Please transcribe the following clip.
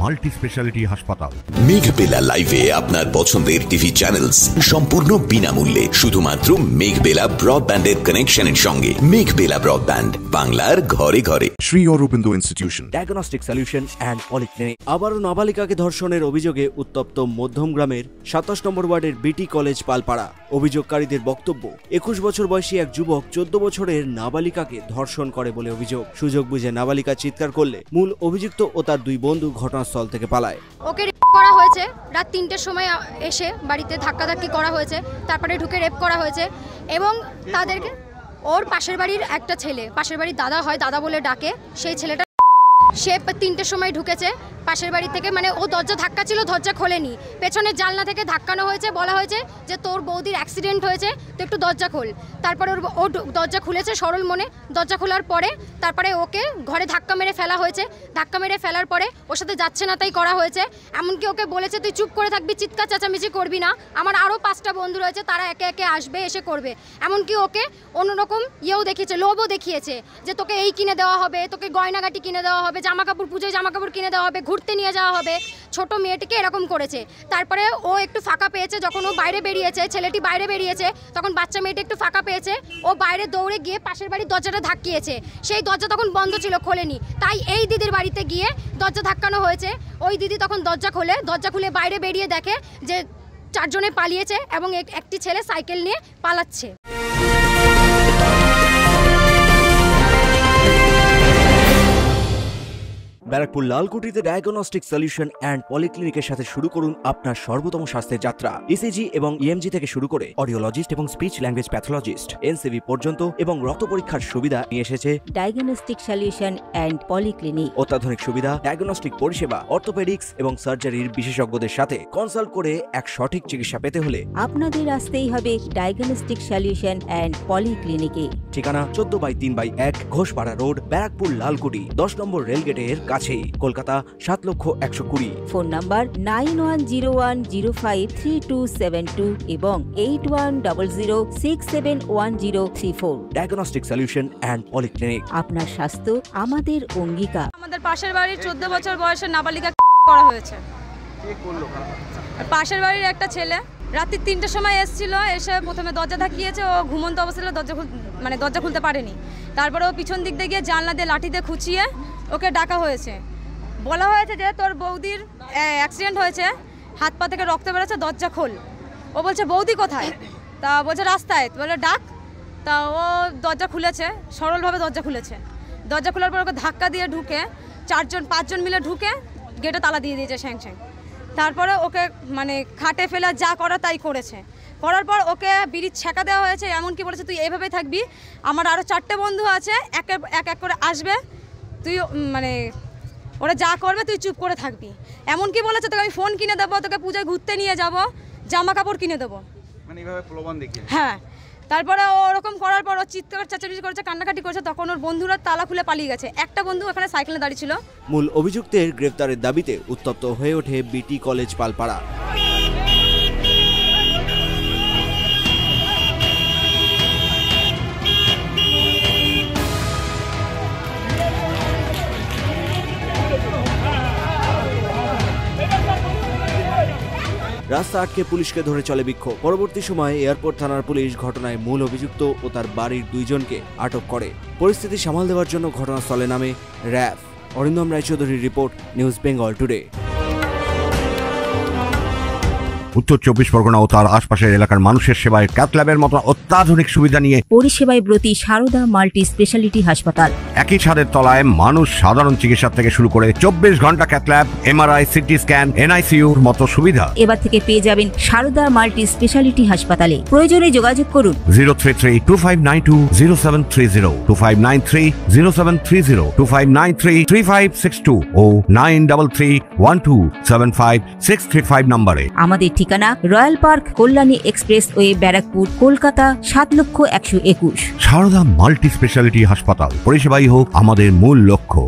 Multi speciality হাসপাতাল। মেঘবেলা লাইভে আপনার পছন্দের টিভি চ্যানেলস সম্পূর্ণ বিনামূল্যে শুধুমাত্র মেঘবেলা ব্রডব্যান্ডের কানেকশনের সঙ্গে। মেঘবেলা ব্রডব্যান্ড, বাংলার ঘরে ঘরে। Shri Aurobindo institution, diagnostic solution and polyclinic. আবারও নাবালিকাকে ধর্ষণের অভিযোগে উত্তপ্ত মধ্যমগ্রামের 27 নম্বর ওয়ার্ডের বিটি কলেজ পালপাড়া। অভিযোগকারীদের বক্তব্য, 21 বছর বয়সী এক যুবক 14 বছরের নাবালিকাকে ধর্ষণ করে বলে অভিযোগ। সুযোগ বুঝে নাবালিকা চিৎকার করলে মূল অভিযুক্ত ও তার দুই বন্ধু ঘটনাস্থল থেকে পালায়। ওকে রেপ করা হয়েছে, রাত 3টের সময় এসে বাড়িতে ধাক্কাধাক্কি করা হয়েছে, তারপরে ঢুকে রেপ করা হয়েছে এবং তাদেরকে ওর পাশের বাড়ির একটা ছেলে, পাশের বাড়ির দাদা হয়, দাদা বলে ডাকে, সেই ছেলেটা সে 3টের সময় ঢুকেছে পাশের বাড়ি থেকে, মানে ও দরজা ধাক্কা ছিল, দরজা খোলেনি, পেছনের জানলা থেকে ধাক্কানো হয়েছে, বলা হয়েছে যে তোর বৌদির অ্যাক্সিডেন্ট হয়েছে, তো একটু দরজা খোল। তারপরে ও দরজা খুলেছে সরল মনে। দরজা খোলার পরে তারপরে ওকে ঘরে ধাক্কা মেরে ফেলা হয়েছে। ধাক্কা মেরে ফেলার পরে ওর সাথে যাচ্ছে না তাই করা হয়েছে। এমনকি ওকে বলেছে তুই চুপ করে থাকবি, চিৎকার চেঁচামেচি করবি না, আমার আরও 5টা বন্ধু রয়েছে, তারা একে একে আসবে, এসে করবে। এমনকি ওকে অন্যরকম ইয়েও দেখিয়েছে, লোভও দেখিয়েছে যে তোকে এই কিনে দেওয়া হবে, তোকে গয়নাগাটি কিনে দেওয়া হবে, জামা কাপড়, পুজোয় জামা কাপড় কিনে দেওয়া হবে, ঘুরতে নিয়ে যাওয়া হবে। ছোট মেয়েটিকে এরকম করেছে। তারপরে ও একটু ফাঁকা পেয়েছে, যখন ও বাইরে বেরিয়েছে, ছেলেটি বাইরে বেরিয়েছে, তখন বাচ্চা মেয়েটি একটু ফাঁকা পেয়েছে, ও বাইরে দৌড়ে গিয়ে পাশের বাড়ির দরজাটা ধাক্কিয়েছে। সেই দরজা তখন বন্ধ ছিল, খোলেনি, তাই এই দিদির বাড়িতে গিয়ে দরজা ধাক্কানো হয়েছে। ওই দিদি তখন দরজা খোলে, দরজা খুলে বাইরে বেরিয়ে দেখে যে 4 জনে পালিয়েছে এবং একটি ছেলে সাইকেল নিয়ে পালাচ্ছে। ব্যারাকপুর লালকুটিতে ডায়াগনস্টিক সলিউশন অ্যান্ড পলিক্লিনিকের সাথে শুরু করুন আপনার সর্বোত্তম স্বাস্থ্যের যাত্রা। ইসিজি এবং ইএমজি থেকে শুরু করে অডিওলজিস্ট এবং স্পিচ ল্যাঙ্গুয়েজ প্যাথোলজিস্ট, এনসিভি পর্যন্ত এবং রক্ত পরীক্ষার সুবিধা নিয়ে এসেছে ডায়াগনস্টিক সলিউশন অ্যান্ড পলিক্লিনিক। অত্যাধুনিক সুবিধা, ডায়াগনস্টিক পরিষেবা, অর্থোপেডিক্স এবং সার্জারির বিশেষজ্ঞদের সাথে কনসাল্ট করে এক সঠিক চিকিৎসা পেতে হলে আপনাদের আসতেই হবে ডায়াগনস্টিক সলিউশন অ্যান্ড পলিক্লিনিকে। ঠিকানা 14/3/1 ঘোষপাড়া রোড, ব্যারাকপুর লালকুটি, 10 নম্বর রেলগেটের কাছেই, কলকাতা 7,120,000। ফোন নাম্বার 9101053272 এবং 8100671034। Diagnostic solution and polyclinic. আপনার স্বাস্থ্য আমাদের অঙ্গীকার। আমাদের পাশের বাড়ির 14 বছর বয়সের নাবালিকা করা হয়েছে। পাশের বাড়ির একটা ছেলে রাত্রি 3টের সময় এসেছিল, এসে প্রথমে দরজা ধাক্কিয়েছে। ও ঘুমন্ত অবস্থায় দরজা খুলতে পারেনি। তারপরে ও পিছন দিক দিয়ে গিয়ে জানলা দিয়ে লাঠি দিয়ে খুঁচিয়ে ওকে ডাকা হয়েছে। বলা হয়েছে যে তোর বৌদির অ্যাক্সিডেন্ট হয়েছে, হাত পা থেকে রক্ত বেরোচ্ছে, দরজা খোল। ও বলছে বৌদি কোথায়? তা বলছে রাস্তায়। বলে ডাক। তা ও দরজা খুলেছে, সরলভাবে দরজা খুলেছে। দরজা খোলার পর ওকে ধাক্কা দিয়ে ঢুকে 5জন মিলে ঢুকে গেটে তালা দিয়ে দিয়েছে স্যাং স্যাং। তারপরে ওকে মানে খাটে ফেলে যা করা তাই করেছে। করার পর ওকে বিড়ির ছেঁকা দেওয়া হয়েছে। এমনকি বলেছে তুই এইভাবেই থাকবি, আমার আরও 4টে বন্ধু আছে, এক এক করে আসবে, তুই মানে ওরা যা করবে তুই চুপ করে থাকবি। এমনকি বলেছে তোকে আমি ফোন কিনে দেবো, তোকে পূজায় ঘুরতে নিয়ে যাব, জামা কাপড় কিনে দেবো, মানে এইভাবে প্রলোভন দেখিয়ে। হ্যাঁ। তারপরে ও ওরকম করার পর ও চিৎকার চেঁচামেচি করেছে, কান্নাকাটি করেছে। তখন ওর বন্ধুরা তালা খুলে পালিয়ে গেছে। একটা বন্ধু ওখানে সাইকেলে দাঁড়িয়ে ছিল। মূল অভিযুক্তের গ্রেফতারের দাবিতে উত্তপ্ত হয়ে ওঠে বিটি কলেজ পালপাড়া। রাস্তা আটকে পুলিশকে ধরে চলে বিক্ষোভ। পরবর্তী সময়ে এয়ারপোর্ট থানার পুলিশ ঘটনায় মূল অভিযুক্ত ও তার বাড়ির 2 জনকে আটক করে। পরিস্থিতি সামাল দেওয়ার জন্য ঘটনাস্থলে নামে র্যাব। অরিন্দম রায়চৌধুরীর রিপোর্ট, নিউজ বেঙ্গল টুডে। উত্তর 24 পরগনা ও তার আশপাশের এলাকার মানুষের সেবায় ক্যাথ ল্যাবের মতো অত্যাধুনিক সুবিধা নিয়ে পরিষেবায় ব্রতী সারদা মাল্টি স্পেশালিটি হাসপাতাল। একই ছাদের তলায় মানুষ সাধারণ চিকিৎসা থেকে শুরু করে 24 ঘন্টা cath lab, MRI, CT scan, এনআইসিইউর মতো সুবিধা এবার থেকে পেয়ে যাবেন সারদা মাল্টি স্পেশালিটি হাসপাতালে। প্রয়োজনে যোগাযোগ করুন 033-2592-0730, 2593-0730, 2593-3562 ও 9331275635 নম্বরে। আমাদের ঠিকানা royal park, Kalyani expressway, Barrackpore, Kolkata 7,121,000। Sarada multi speciality হাসপাতাল, পরিষেবাই হোক আমাদের মূল লক্ষ্য।